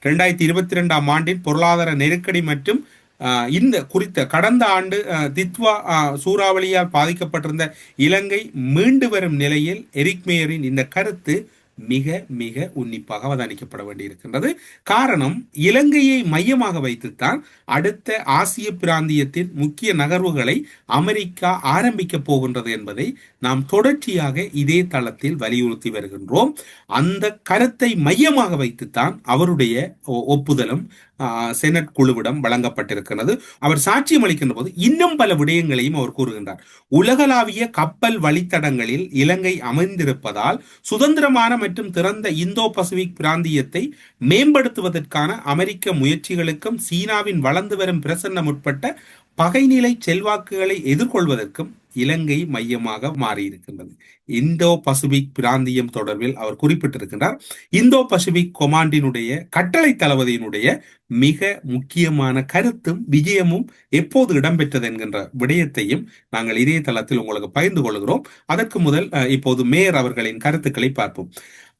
2022ஆம் ஆண்டின் பொருளாதார நெருக்கடி மற்றும் இந்த குறித்த கடந்த ஆண்டு தித்வா சூறாவளியால் பாதிக்கப்பட்டிருந்த இலங்கை மீண்டு வரும் நிலையில் எரிக் மேயரின் இந்த கருத்து மிக மிக உன்னிப்பாக அவதானிக்கப்பட வேண்டியிருக்கின்றது. காரணம், இலங்கையை மையமாக வைத்துத்தான் அடுத்த ஆசிய பிராந்தியத்தின் முக்கிய நகர்வுகளை அமெரிக்கா ஆரம்பிக்க போகின்றது என்பதை நாம் தொடர்ச்சியாக இதே தளத்தில் வலியுறுத்தி வருகின்றோம். அந்த கருத்தை மையமாக வைத்துத்தான் அவருடைய ஒப்புதலும் செனட் குழுவிடம் வழங்கப்பட்டிருக்கிறது. அவர் சாட்சியம் அளிக்கின்ற போது இன்னும் பல விடயங்களையும் அவர் கூறுகின்றார். உலகளாவிய கப்பல் வழித்தடங்களில் இலங்கை அமைந்திருப்பதால் சுதந்திரமான மற்றும் திறந்த இந்தோ பசிபிக் பிராந்தியத்தை மேம்படுத்துவதற்கான அமெரிக்க முயற்சிகளுக்கும் சீனாவின் வளர்ந்து வரும் பிரசன்னம் உட்பட்ட பகைநிலை செல்வாக்குகளை எதிர்கொள்வதற்கும் இலங்கை மையமாக மாறியிருக்கின்றது. இந்தோ பசிபிக் பிராந்தியம் தொடர்பில் அவர் குறிப்பிட்டிருக்கின்றார். இந்தோ பசிபிக் கொமாண்டினுடைய கட்டளை தளபதியினுடைய மிக முக்கியமான கருத்தும் விஜயமும் எப்போது இடம்பெற்றது என்கின்ற விடயத்தையும் நாங்கள் இதே தளத்தில் உங்களுக்கு பகிர்ந்து கொள்கிறோம். அதற்கு முதல் இப்போது மேயர் அவர்களின் கருத்துக்களை பார்ப்போம்.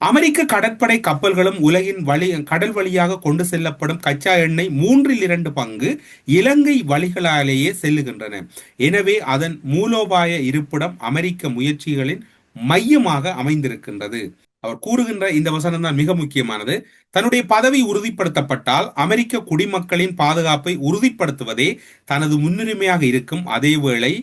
அமெரிக்க கடற்படை கப்பல்களும் உலகின் கடல் வழியாக கொண்டு செல்லப்படும் கச்சா எண்ணெய் 2/3 பங்கு இலங்கை வழிகளாலேயே செல்லுகின்றன. எனவே அதன் மூலோபாய இருப்பிடம் அமெரிக்க முயற்சிகளின் மையமாக அமைந்திருக்கின்றது. அவர் கூறுகின்ற இந்த வசனம் தான் மிக முக்கியமானது. தன்னுடைய பதவி உறுதிப்படுத்தப்பட்டால் அமெரிக்க குடிமக்களின் பாதுகாப்பை உறுதிப்படுத்துவதே தனது முன்னுரிமையாக இருக்கும். அதேவேளை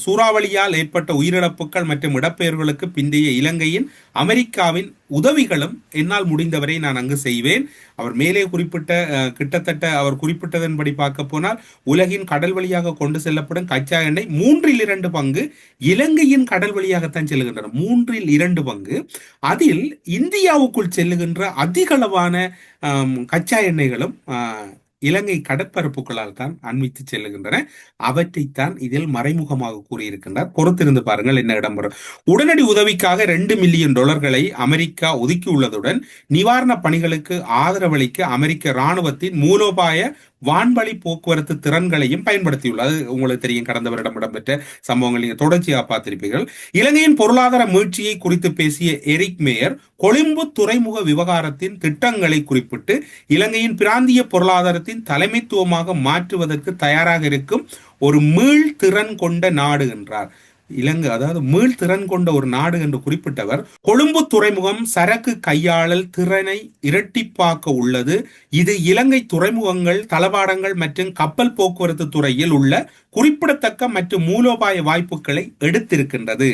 சூறாவளியால் ஏற்பட்ட உயிரிழப்புகள் மற்றும் இடப்பெயர்களுக்கு பிந்தைய இலங்கையின் அமெரிக்காவின் உதவிகளும் என்னால் முடிந்தவரை நான் அங்கு செய்வேன். அவர் மேலே கிட்டத்தட்ட அவர் குறிப்பிட்டதன்படி பார்க்க போனால் உலகின் கடல் வழியாக கொண்டு செல்லப்படும் கச்சா எண்ணெய் 2/3 பங்கு இலங்கையின் கடல் வழியாகத்தான் செல்லுகின்றன. 2/3 பங்கு. அதில் இந்தியாவுக்குள் செல்லுகின்ற அதிகளவான கச்சா எண்ணெய்களும் இலங்கை கடற்பரப்புகளால் தான் அண்மித்து செல்லுகின்றன. அவற்றைத்தான் இதில் மறைமுகமாக கூறியிருக்கின்றார். பொறுத்திருந்து பாருங்கள் என்ன இடம்பெறும். உடனடி உதவிக்காக $2 மில்லியன் அமெரிக்கா ஒதுக்கியுள்ளதுடன் நிவாரண பணிகளுக்கு ஆதரவளிக்க அமெரிக்க இராணுவத்தின் மூலோபாய வான்வழி போக்குவரத்து திறன்களையும் பயன்படுத்தியுள்ளது. உங்களுக்கு தெரியும், கடந்த வருடம் இடம்பெற்ற சம்பவங்கள் நீங்க தொடர்ச்சியாக பார்த்திருப்பீர்கள். இலங்கையின் பொருளாதார மீழ்ச்சியை குறித்து பேசிய எரிக் மேயர் கொழும்பு துறைமுக விவகாரத்தின் திட்டங்களை குறிப்பிட்டு இலங்கையின் பிராந்திய பொருளாதாரத்தின் தலைமைத்துவமாக மாற்றுவதற்கு தயாராக இருக்கும் ஒரு மீள் திறன் கொண்ட நாடு என்றார். இலங்கை அதாவது மீள் திறன் கொண்ட ஒரு நாடு என்று குறிப்பிட்டவர், கொழும்பு துறைமுகம் சரக்கு கையாளல் திறனை இரட்டிப்பாக்க உள்ளது. இது இலங்கை துறைமுகங்கள், தளவாடங்கள் மற்றும் கப்பல் போக்குவரத்து துறையில் உள்ள குறிப்பிடத்தக்க மற்றும் மூலோபாய வாய்ப்புகளை எடுத்திருக்கின்றது.